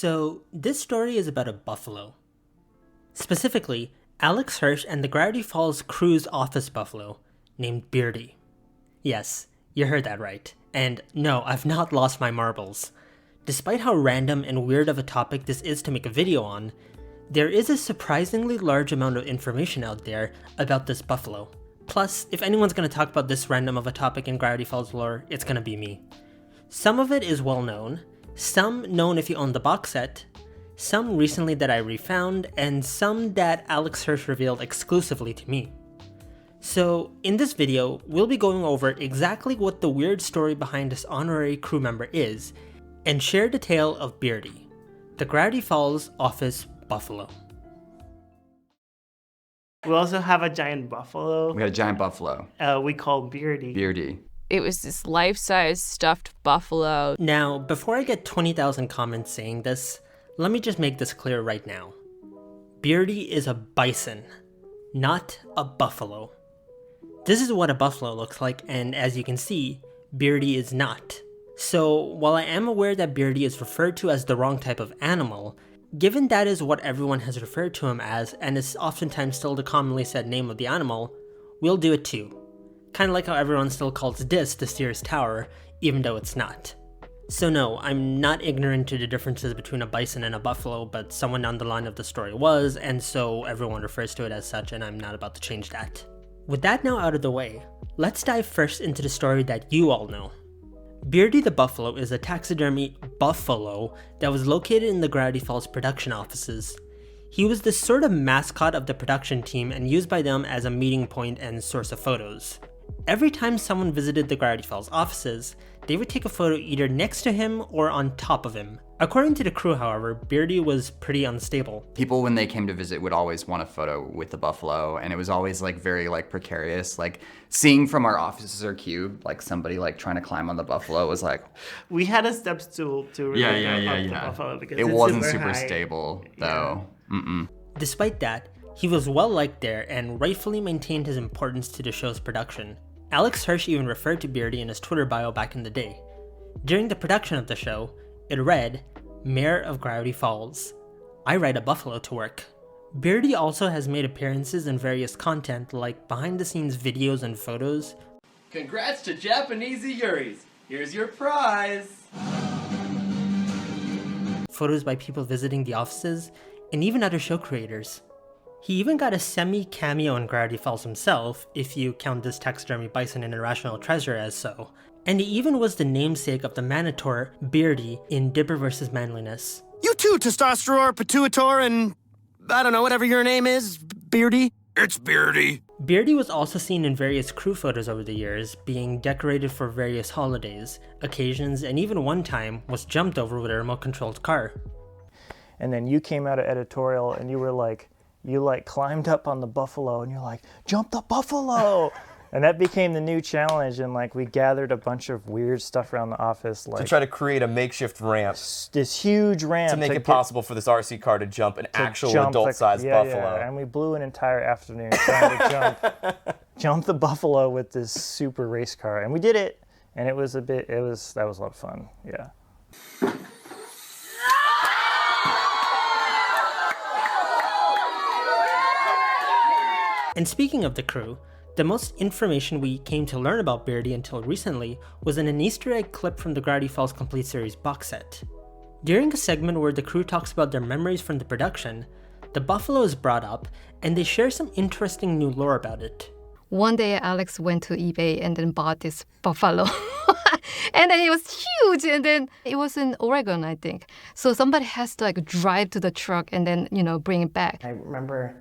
So, this story is about a buffalo. Specifically, Alex Hirsch and the Gravity Falls crew's office buffalo, named Beardy. Yes, you heard that right. And no, I've not lost my marbles. Despite how random and weird of a topic this is to make a video on, there is a surprisingly large amount of information out there about this buffalo. Plus, if anyone's going to talk about this random of a topic in Gravity Falls lore, it's going to be me. Some of it is well known, some known if you own the box set, some recently that I refound, and some that Alex Hirsch revealed exclusively to me. So, in this video, we'll be going over exactly what the weird story behind this honorary crew member is, and share the tale of Beardy, the Gravity Falls office buffalo. We also have a giant buffalo. We had a giant buffalo. We call Beardy. Beardy. It was this life-size stuffed buffalo. Now, before I get 20,000 comments saying this, let me just make this clear right now. Beardy is a bison, not a buffalo. This is what a buffalo looks like, and as you can see, Beardy is not. So, while I am aware that Beardy is referred to as the wrong type of animal, given that is what everyone has referred to him as, and is oftentimes still the commonly said name of the animal, we'll do it too. Kinda like how everyone still calls this the Sears Tower, even though it's not. So no, I'm not ignorant to the differences between a bison and a buffalo, but someone down the line of the story was, and so everyone refers to it as such, and I'm not about to change that. With that now out of the way, let's dive first into the story that you all know. Beardy the Buffalo is a taxidermy buffalo that was located in the Gravity Falls production offices. He was the sort of mascot of the production team and used by them as a meeting point and source of photos. Every time someone visited the Gravity Falls offices, they would take a photo either next to him or on top of him. According to the crew, however, Beardy was pretty unstable. People, when they came to visit, would always want a photo with the buffalo, and it was always very precarious. Seeing from our officer cube, somebody trying to climb on the buffalo was like. We had a step stool to really the buffalo because it wasn't super stable though. Yeah. Despite that, he was well liked there and rightfully maintained his importance to the show's production. Alex Hirsch even referred to Beardy in his Twitter bio back in the day. During the production of the show, it read, "Mayor of Gravity Falls. I ride a buffalo to work." Beardy also has made appearances in various content like behind the scenes videos and photos. Congrats to Japanese Yuris! Here's your prize! Photos by people visiting the offices, and even other show creators. He even got a semi-cameo in Gravity Falls himself, if you count this taxidermy bison international treasure as so. And he even was the namesake of the Manator, Beardy, in Dipper vs. Manliness. You too, Testosterone, Pituitor, and I don't know, whatever your name is, Beardy? It's Beardy. Beardy was also seen in various crew photos over the years, being decorated for various holidays, occasions, and even one time was jumped over with a remote-controlled car. And then you came out of editorial and you were you climbed up on the buffalo and you're like, jump the buffalo! And that became the new challenge, and we gathered a bunch of weird stuff around the office. To try to create a makeshift ramp. This huge ramp. To make it possible for this RC car to jump an actual adult-sized buffalo. Yeah, and we blew an entire afternoon trying to jump the buffalo with this super race car. And we did it, and that was a lot of fun, yeah. And speaking of the crew, the most information we came to learn about Beardy until recently was in an Easter egg clip from the Gravity Falls Complete Series box set. During a segment where the crew talks about their memories from the production, the buffalo is brought up, and they share some interesting new lore about it. One day Alex went to eBay and then bought this buffalo. And then it was huge, and then it was in Oregon, I think. So somebody has to drive to the truck and then, bring it back. I remember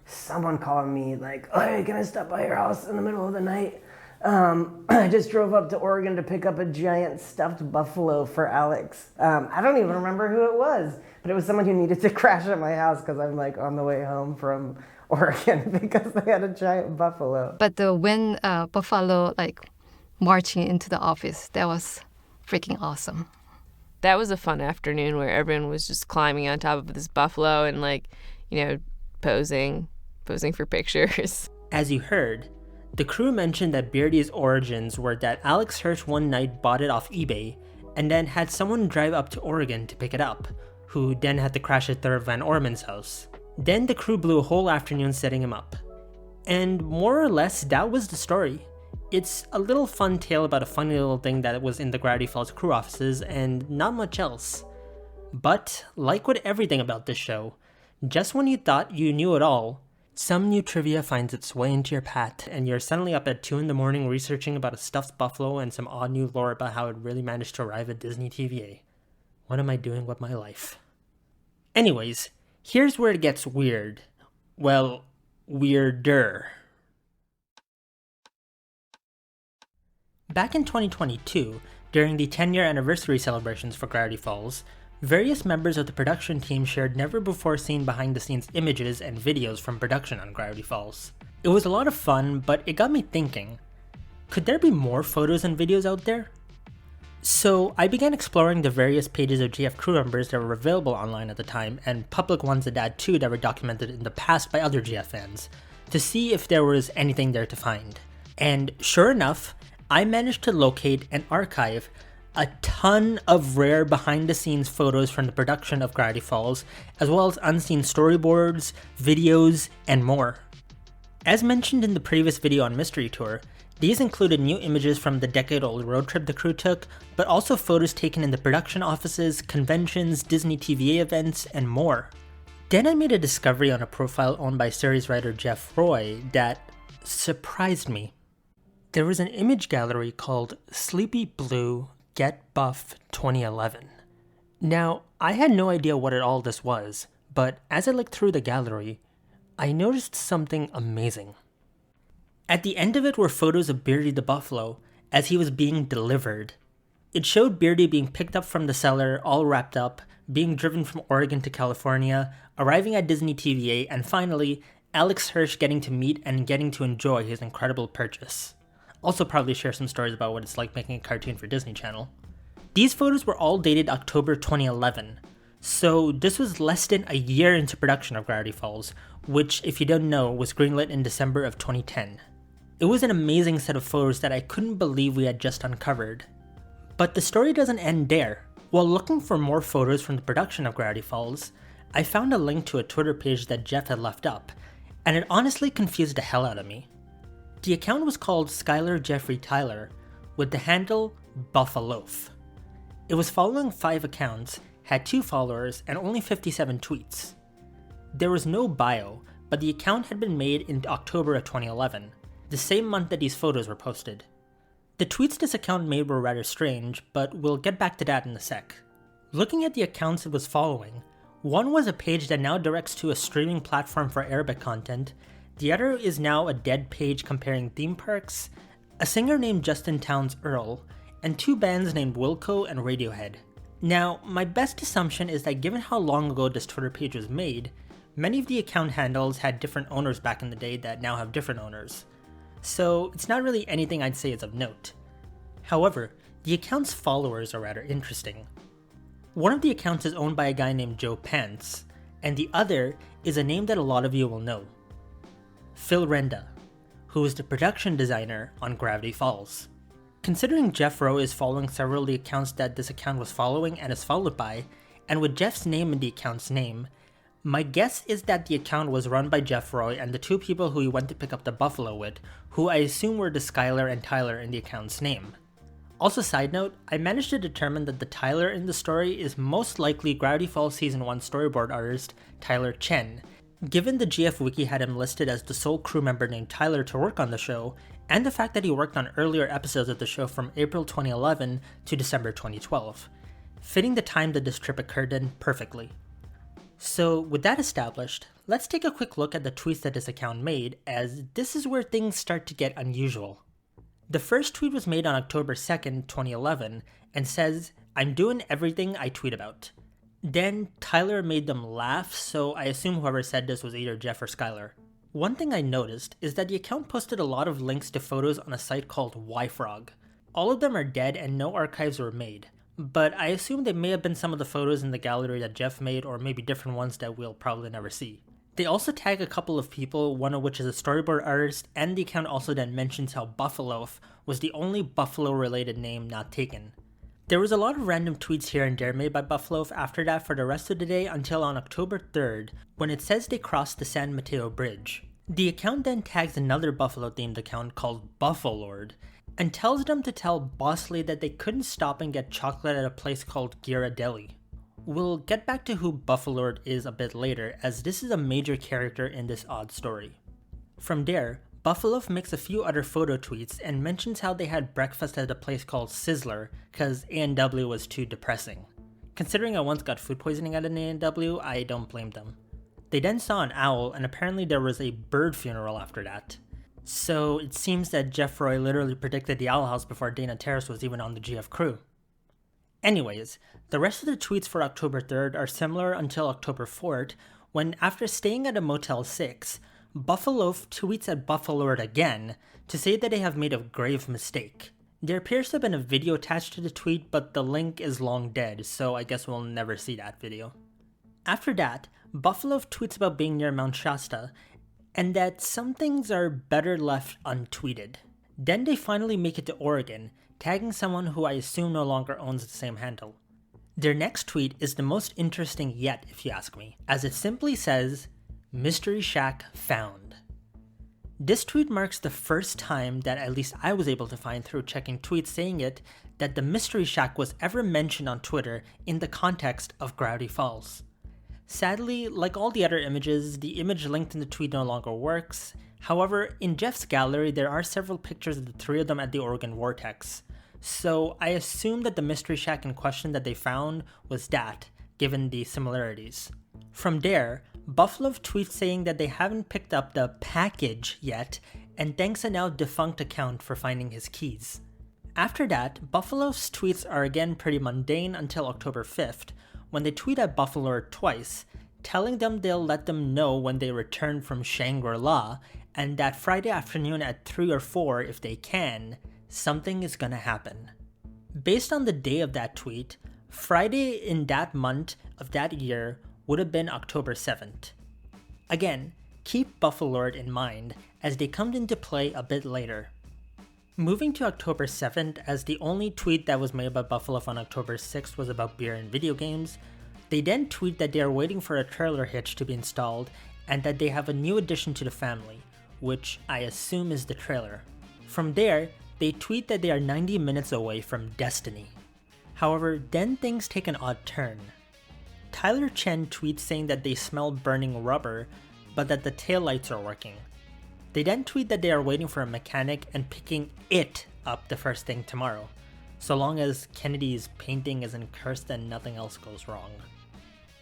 someone calling me "Hey, can I stop by your house in the middle of the night? I just drove up to Oregon to pick up a giant stuffed buffalo for Alex." I don't even remember who it was, but it was someone who needed to crash at my house because I'm on the way home from Oregon because they had a giant buffalo. But when buffalo marching into the office, that was freaking awesome. That was a fun afternoon where everyone was just climbing on top of this buffalo and posing for pictures. As you heard, the crew mentioned that Beardy's origins were that Alex Hirsch one night bought it off eBay and then had someone drive up to Oregon to pick it up, who then had to crash at Thurv Van Orman's house. Then the crew blew a whole afternoon setting him up. And more or less, that was the story. It's a little fun tale about a funny little thing that was in the Gravity Falls crew offices, and not much else. But, like with everything about this show, just when you thought you knew it all, some new trivia finds its way into your path, and you're suddenly up at 2 in the morning researching about a stuffed buffalo and some odd new lore about how it really managed to arrive at Disney TVA. What am I doing with my life? Anyways, here's where it gets weird. Well, weirder. Back in 2022, during the 10-year anniversary celebrations for Gravity Falls, various members of the production team shared never-before-seen behind-the-scenes images and videos from production on Gravity Falls. It was a lot of fun, but it got me thinking, could there be more photos and videos out there? So I began exploring the various pages of GF crew members that were available online at the time, and public ones at that too that were documented in the past by other GF fans, to see if there was anything there to find. And sure enough, I managed to locate and archive a ton of rare behind-the-scenes photos from the production of Gravity Falls, as well as unseen storyboards, videos, and more. As mentioned in the previous video on Mystery Tour, these included new images from the decade-old road trip the crew took, but also photos taken in the production offices, conventions, Disney TVA events, and more. Then I made a discovery on a profile owned by series writer Jeff Rowe that surprised me. There was an image gallery called Sleepy Blue Get Buff 2011. Now, I had no idea what all this was, but as I looked through the gallery, I noticed something amazing. At the end of it were photos of Beardy the Buffalo as he was being delivered. It showed Beardy being picked up from the cellar, all wrapped up, being driven from Oregon to California, arriving at Disney TVA, and finally, Alex Hirsch getting to meet and getting to enjoy his incredible purchase. Also probably share some stories about what it's like making a cartoon for Disney Channel. These photos were all dated October 2011, so this was less than a year into production of Gravity Falls, which, if you don't know, was greenlit in December of 2010. It was an amazing set of photos that I couldn't believe we had just uncovered. But the story doesn't end there. While looking for more photos from the production of Gravity Falls, I found a link to a Twitter page that Jeff had left up, and it honestly confused the hell out of me. The account was called Skylar Jeffrey Tyler, with the handle Buffaloaf. It was following 5 accounts, had 2 followers, and only 57 tweets. There was no bio, but the account had been made in October of 2011, the same month that these photos were posted. The tweets this account made were rather strange, but we'll get back to that in a sec. Looking at the accounts it was following, one was a page that now directs to a streaming platform for Arabic content. The other is now a dead page comparing theme parks, a singer named Justin Townes Earl, and 2 bands named Wilco and Radiohead. Now, my best assumption is that given how long ago this Twitter page was made, many of the account handles had different owners back in the day that now have different owners. So it's not really anything I'd say is of note. However, the account's followers are rather interesting. One of the accounts is owned by a guy named Joe Pants, and the other is a name that a lot of you will know. Phil Renda, who is the production designer on Gravity Falls. Considering Jeff Rowe is following several of the accounts that this account was following and is followed by, and with Jeff's name in the account's name, my guess is that the account was run by Jeff Rowe and the 2 people who he went to pick up the buffalo with, who I assume were the Skylar and Tyler in the account's name. Also, side note, I managed to determine that the Tyler in the story is most likely Gravity Falls Season 1 storyboard artist Tyler Chen, given the GF Wiki had him listed as the sole crew member named Tyler to work on the show, and the fact that he worked on earlier episodes of the show from April 2011 to December 2012, fitting the time that this trip occurred in perfectly. So with that established, let's take a quick look at the tweets that this account made, as this is where things start to get unusual. The first tweet was made on October 2nd, 2011, and says, "I'm doing everything I tweet about." Then Tyler made them laugh, so I assume whoever said this was either Jeff or Skylar. One thing I noticed is that the account posted a lot of links to photos on a site called YFrog. All of them are dead and no archives were made, but I assume they may have been some of the photos in the gallery that Jeff made, or maybe different ones that we'll probably never see. They also tag a couple of people, one of which is a storyboard artist, and the account also then mentions how Buffaloaf was the only Buffalo-related name not taken. There was a lot of random tweets here and there made by Buffaloaf after that for the rest of the day until on October 3rd, when it says they crossed the San Mateo Bridge. The account then tags another Buffalo-themed account called Buffaloaf and tells them to tell Bosley that they couldn't stop and get chocolate at a place called Ghirardelli. We'll get back to who Buffaloaf is a bit later, as this is a major character in this odd story. From there, Buffaloaf makes a few other photo tweets and mentions how they had breakfast at a place called Sizzler because A&W was too depressing. Considering I once got food poisoning at an A&W, I don't blame them. They then saw an owl, and apparently there was a bird funeral after that. So it seems that Jeff Roy literally predicted the Owl House before Dana Terrace was even on the GF crew. Anyways, the rest of the tweets for October 3rd are similar until October 4th, when after staying at a Motel 6, Buffaloaf tweets at Buffaloaf again to say that they have made a grave mistake. There appears to have been a video attached to the tweet, but the link is long dead, so I guess we'll never see that video. After that, Buffaloaf tweets about being near Mount Shasta, and that some things are better left untweeted. Then they finally make it to Oregon, tagging someone who I assume no longer owns the same handle. Their next tweet is the most interesting yet, if you ask me, as it simply says, "Mystery Shack found." This tweet marks the first time that at least I was able to find through checking tweets saying it, that the Mystery Shack was ever mentioned on Twitter in the context of Gravity Falls. Sadly, like all the other images, the image linked in the tweet no longer works. However, in Jeff's gallery there are several pictures of the three of them at the Oregon Vortex, so I assume that the Mystery Shack in question that they found was that, given the similarities. From there, Buffaloaf tweets saying that they haven't picked up the package yet, and thanks a now defunct account for finding his keys. After that, Buffaloaf's tweets are again pretty mundane until October 5th, when they tweet at Buffaloaf twice, telling them they'll let them know when they return from Shangri-La, and that Friday afternoon at 3 or 4 if they can, something is gonna happen. Based on the day of that tweet, Friday in that month of that year would have been October 7th. Again, keep Buffaloaf in mind as they come into play a bit later. Moving to October 7th, as the only tweet that was made by Buffaloaf on October 6th was about beer and video games, they then tweet that they are waiting for a trailer hitch to be installed and that they have a new addition to the family, which I assume is the trailer. From there, they tweet that they are 90 minutes away from Destiny. However, then things take an odd turn. Tyler Chen tweets saying that they smell burning rubber, but that the taillights are working. They then tweet that they are waiting for a mechanic and picking it up the first thing tomorrow, so long as Kennedy's painting isn't cursed and nothing else goes wrong.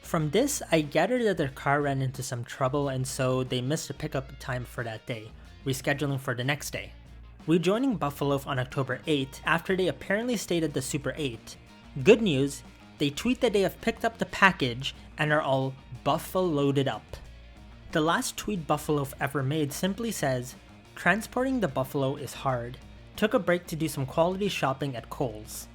From this, I gathered that their car ran into some trouble and so they missed the pickup time for that day, rescheduling for the next day. Rejoining Buffaloaf on October 8th after they apparently stayed at the Super 8. Good news, they tweet that they have picked up the package and are all buffaloaded up. The last tweet Buffaloaf ever made simply says, "Transporting the buffalo is hard. Took a break to do some quality shopping at Kohl's."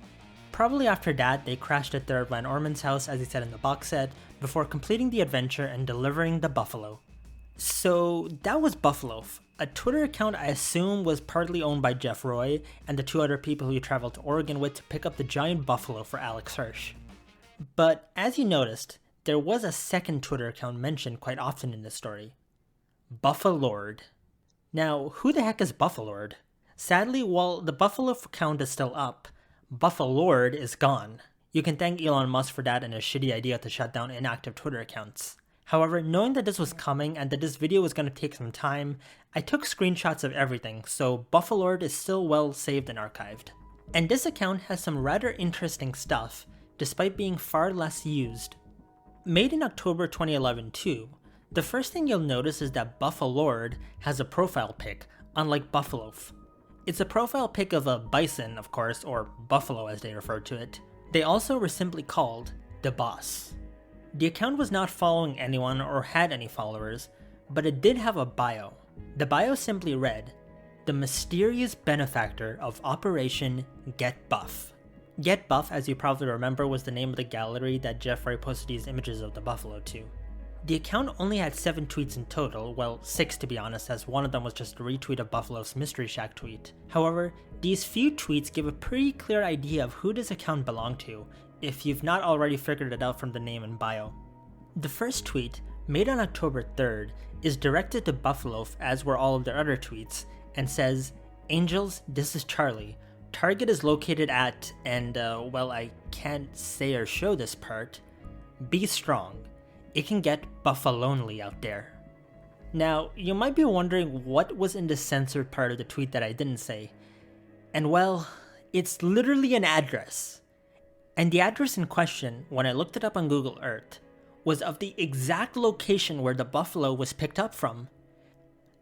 Probably after that, they crashed at Third Van Orman's house as he said in the box set, before completing the adventure and delivering the buffalo. So that was Buffaloaf, a Twitter account I assume was partly owned by Jeff Roy and the two other people who traveled to Oregon with to pick up the giant buffalo for Alex Hirsch. But as you noticed, there was a second Twitter account mentioned quite often in this story. Buffalord. Now, who the heck is Buffalord? Sadly, while the Buffaloaf account is still up, Buffalord is gone. You can thank Elon Musk for that and his shitty idea to shut down inactive Twitter accounts. However, knowing that this was coming and that this video was going to take some time, I took screenshots of everything, so Buffalord is still well saved and archived. And this account has some rather interesting stuff, despite being far less used. Made in October 2011 too, the first thing you'll notice is that Buffalord has a profile pic, unlike Buffaloaf. It's a profile pic of a bison, of course, or buffalo as they refer to it. They also were simply called the Boss. The account was not following anyone or had any followers, but it did have a bio. The bio simply read, "The mysterious benefactor of Operation Get Buff." Get Buff, as you probably remember, was the name of the gallery that Jeff Roy posted these images of the buffalo to. The account only had 7 tweets in total, well 6 to be honest, as one of them was just a retweet of Buffaloaf's Mystery Shack tweet. However, these few tweets give a pretty clear idea of who this account belonged to, if you've not already figured it out from the name and bio. The first tweet, made on October 3rd, is directed to Buffaloaf as were all of their other tweets, and says, "Angels, this is Charlie. Target is located at," and well, I can't say or show this part. "Be strong. It can get buffalonely out there." Now, you might be wondering what was in the censored part of the tweet that I didn't say. And well, it's literally an address. And the address in question, when I looked it up on Google Earth, was of the exact location where the buffalo was picked up from.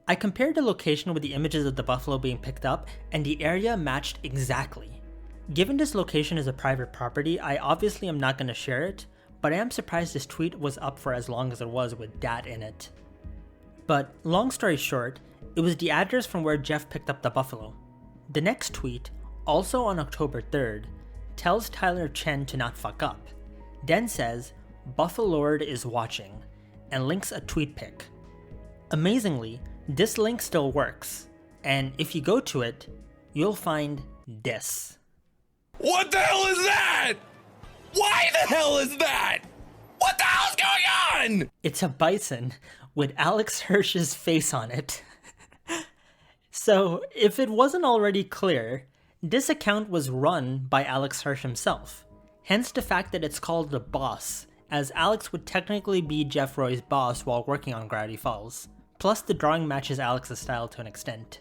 I compared the location with the images of the buffalo being picked up, and the area matched exactly. Given this location is a private property, I obviously am not going to share it, but I am surprised this tweet was up for as long as it was with that in it. But long story short, it was the address from where Jeff picked up the buffalo. The next tweet, also on October 3rd, tells Tyler Chen to not fuck up, then says, "Buffalord is watching," and links a tweet pic. Amazingly, this link still works, and if you go to it, you'll find this. What the hell is that? Why the hell is that? What the hell's going on? It's a bison with Alex Hirsch's face on it. So, if it wasn't already clear, this account was run by Alex Hirsch himself. Hence the fact that it's called The Boss, as Alex would technically be Jeff Roy's boss while working on Gravity Falls. Plus the drawing matches Alex's style to an extent.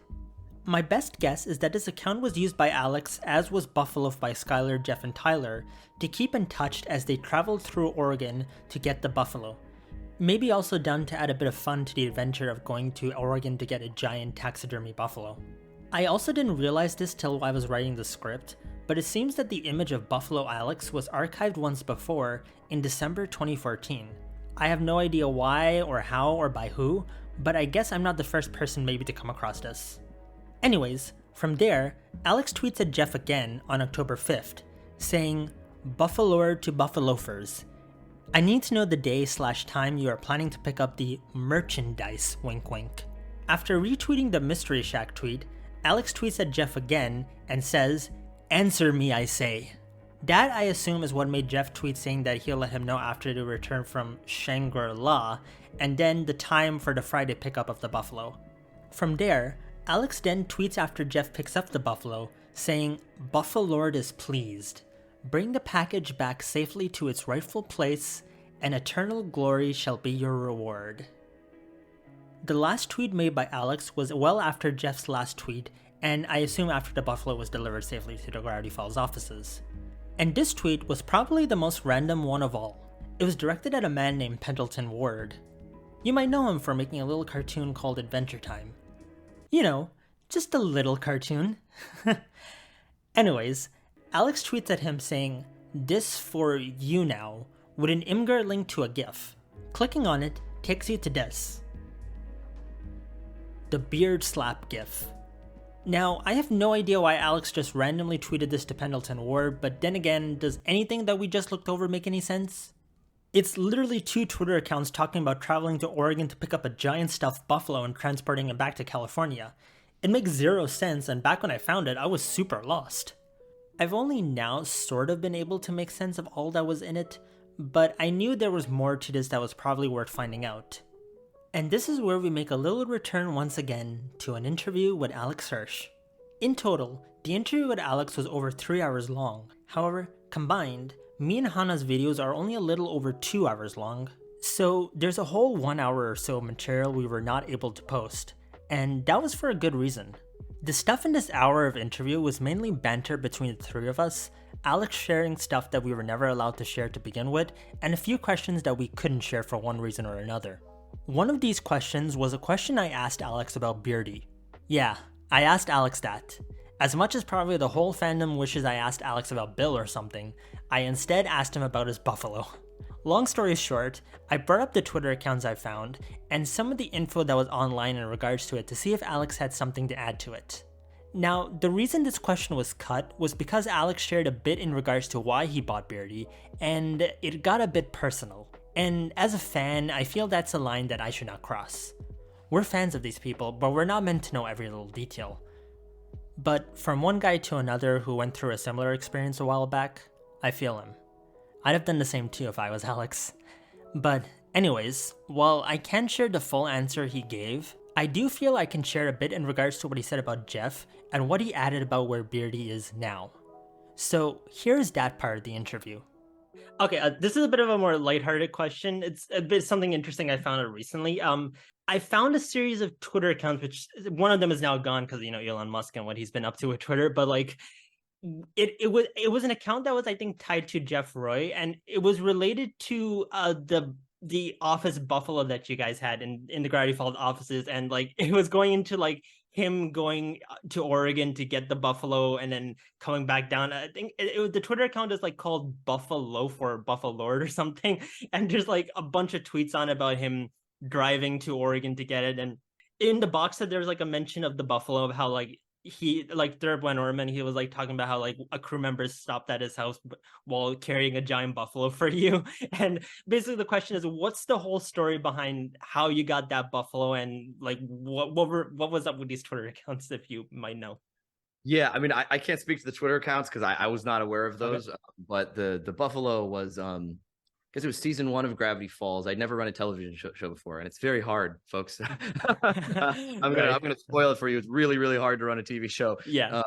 My best guess is that this account was used by Alex, as was Buffaloaf by Skylar, Jeff, and Tyler, to keep in touch as they traveled through Oregon to get the buffalo. Maybe also done to add a bit of fun to the adventure of going to Oregon to get a giant taxidermy buffalo. I also didn't realize this till I was writing the script, but it seems that the image of Buffalo Alex was archived once before in December 2014. I have no idea why or how or by who, but I guess I'm not the first person maybe to come across this. Anyways, from there, Alex tweets at Jeff again on October 5th, saying, "Buffalord to Buffaloafers. I need to know the day/time you are planning to pick up the merchandise, wink wink." After retweeting the Mystery Shack tweet, Alex tweets at Jeff again and says, "Answer me, I say." That, I assume, is what made Jeff tweet saying that he'll let him know after they return from Shangri-La, and then the time for the Friday pickup of the buffalo. From there, Alex then tweets after Jeff picks up the buffalo, saying, "Buffalord is pleased. Bring the package back safely to its rightful place, and eternal glory shall be your reward." The last tweet made by Alex was well after Jeff's last tweet, and I assume after the buffalo was delivered safely to the Gravity Falls offices. And this tweet was probably the most random one of all. It was directed at a man named Pendleton Ward. You might know him for making a little cartoon called Adventure Time. You know, just a little cartoon. Anyways, Alex tweets at him saying, "This for you now," with an Imgur link to a GIF. Clicking on it takes you to this. The beard slap GIF. Now, I have no idea why Alex just randomly tweeted this to Pendleton Ward, but then again, does anything that we just looked over make any sense? It's literally 2 Twitter accounts talking about traveling to Oregon to pick up a giant stuffed buffalo and transporting it back to California. It makes zero sense, and back when I found it, I was super lost. I've only now sort of been able to make sense of all that was in it, but I knew there was more to this that was probably worth finding out. And this is where we make a little return once again to an interview with Alex Hirsch. In total, the interview with Alex was over 3 hours long. However, combined, me and Hannah's videos are only a little over 2 hours long. So there's a whole 1 hour or so material we were not able to post, and that was for a good reason. The stuff in this hour of interview was mainly banter between the 3 of us, Alex sharing stuff that we were never allowed to share to begin with, and a few questions that we couldn't share for one reason or another. One of these questions was a question I asked Alex about Beardy. Yeah, I asked Alex that. As much as probably the whole fandom wishes I asked Alex about Bill or something, I instead asked him about his buffalo. Long story short, I brought up the Twitter accounts I found, and some of the info that was online in regards to it to see if Alex had something to add to it. Now, the reason this question was cut was because Alex shared a bit in regards to why he bought Beardy, and it got a bit personal. And as a fan, I feel that's a line that I should not cross. We're fans of these people, but we're not meant to know every little detail. But from one guy to another who went through a similar experience a while back, I feel him. I'd have done the same too if I was Alex. But anyways, while I can't share the full answer he gave, I do feel I can share a bit in regards to what he said about Jeff and what he added about where Beardy is now. So here's that part of the interview. Okay, this is a bit of a more lighthearted question. It's a bit something interesting I found out recently. I found a series of Twitter accounts, which one of them is now gone because, you know, Elon Musk and what he's been up to with Twitter. But like, it was an account that was, I think, tied to Jeff Rowe, and it was related to the office Buffalo that you guys had in the Gravity Falls offices, and like it was going into like him going to Oregon to get the buffalo and then coming back down. I think the Twitter account is like called Buffaloaf or Buffalord or something, and there's like a bunch of tweets on about him driving to Oregon to get it. And in the box set, there's like a mention of the buffalo, of how like he, like Thurb went Orman, he was like talking about how like a crew member stopped at his house while carrying a giant buffalo for you. And basically the question is, what's the whole story behind how you got that buffalo, and like what was up with these Twitter accounts, if you might know? Yeah, I mean, I can't speak to the Twitter accounts because I was not aware of those. Okay. But the buffalo was because it was season 1 of Gravity Falls. I'd never run a television show before, and it's very hard, folks. I'm gonna spoil it for you. It's really, really hard to run a TV show. Yeah.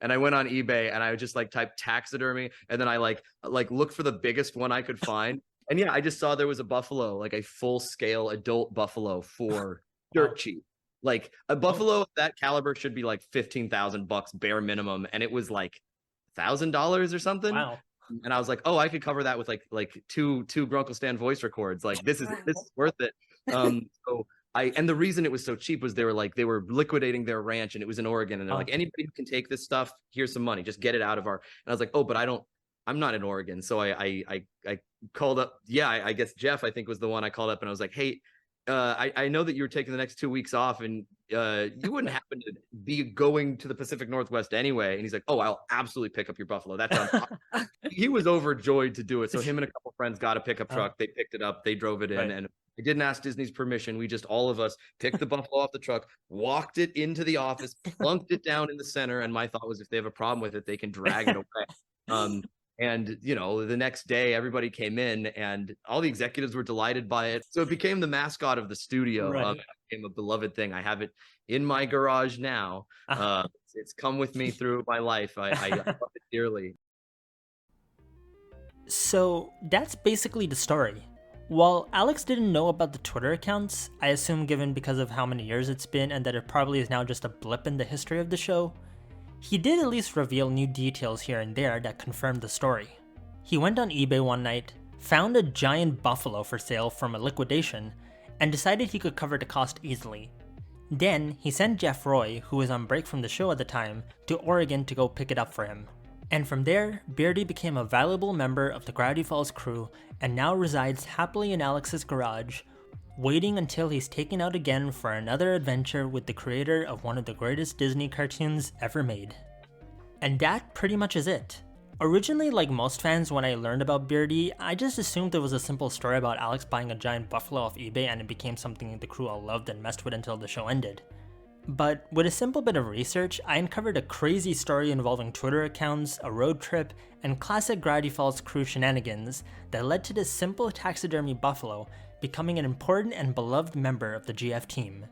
And I went on eBay and I just like typed taxidermy, and then I like looked for the biggest one I could find. And yeah, I just saw there was a buffalo, like a full-scale adult buffalo for dirt cheap. Like a buffalo of that caliber should be like $15,000 bare minimum, and it was like $1,000 or something. Wow. And I was like, oh, I could cover that with like two Grunkle Stan voice records. Like this is worth it. And the reason it was so cheap was they were liquidating their ranch, and it was in Oregon, and they're like, anybody who can take this stuff, here's some money, just get it out of our. And I was like, oh, but I'm not in Oregon, so I called up. Yeah, I guess Jeff, I think, was the one I called up, and I was like, hey, I know that you were taking the next 2 weeks off, and you wouldn't happen to be going to the Pacific Northwest anyway. And he's like, oh, I'll absolutely pick up your buffalo. That's on. He was overjoyed to do it. So him and a couple friends got a pickup truck. They picked it up. They drove it in. Right. And I didn't ask Disney's permission. We just, all of us, picked the buffalo off the truck, walked it into the office, plunked it down in the center. And my thought was, if they have a problem with it, they can drag it away. And, you know, the next day, everybody came in and all the executives were delighted by it. So it became the mascot of the studio. Right. It became a beloved thing. I have it in my garage now. It's come with me through my life. I love it dearly. So that's basically the story. While Alex didn't know about the Twitter accounts, I assume given because of how many years it's been and that it probably is now just a blip in the history of the show, he did at least reveal new details here and there that confirmed the story. He went on eBay one night, found a giant buffalo for sale from a liquidation, and decided he could cover the cost easily. Then, he sent Jeff Rowe, who was on break from the show at the time, to Oregon to go pick it up for him. And from there, Beardy became a valuable member of the Gravity Falls crew and now resides happily in Alex's garage, waiting until he's taken out again for another adventure with the creator of one of the greatest Disney cartoons ever made. And that pretty much is it. Originally, like most fans, when I learned about Beardy, I just assumed it was a simple story about Alex buying a giant buffalo off eBay and it became something the crew all loved and messed with until the show ended. But with a simple bit of research, I uncovered a crazy story involving Twitter accounts, a road trip, and classic Gravity Falls crew shenanigans that led to this simple taxidermy buffalo becoming an important and beloved member of the GF team.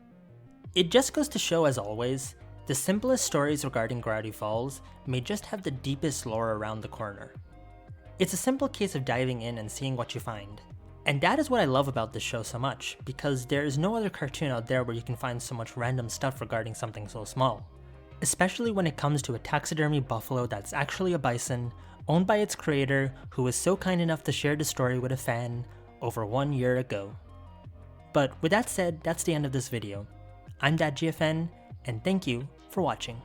It just goes to show, as always, the simplest stories regarding Gravity Falls may just have the deepest lore around the corner. It's a simple case of diving in and seeing what you find. And that is what I love about this show so much, because there is no other cartoon out there where you can find so much random stuff regarding something so small. Especially when it comes to a taxidermy buffalo that's actually a bison, owned by its creator, who was so kind enough to share the story with a fan over 1 year ago. But with that said, that's the end of this video. I'm that GFN, and thank you for watching.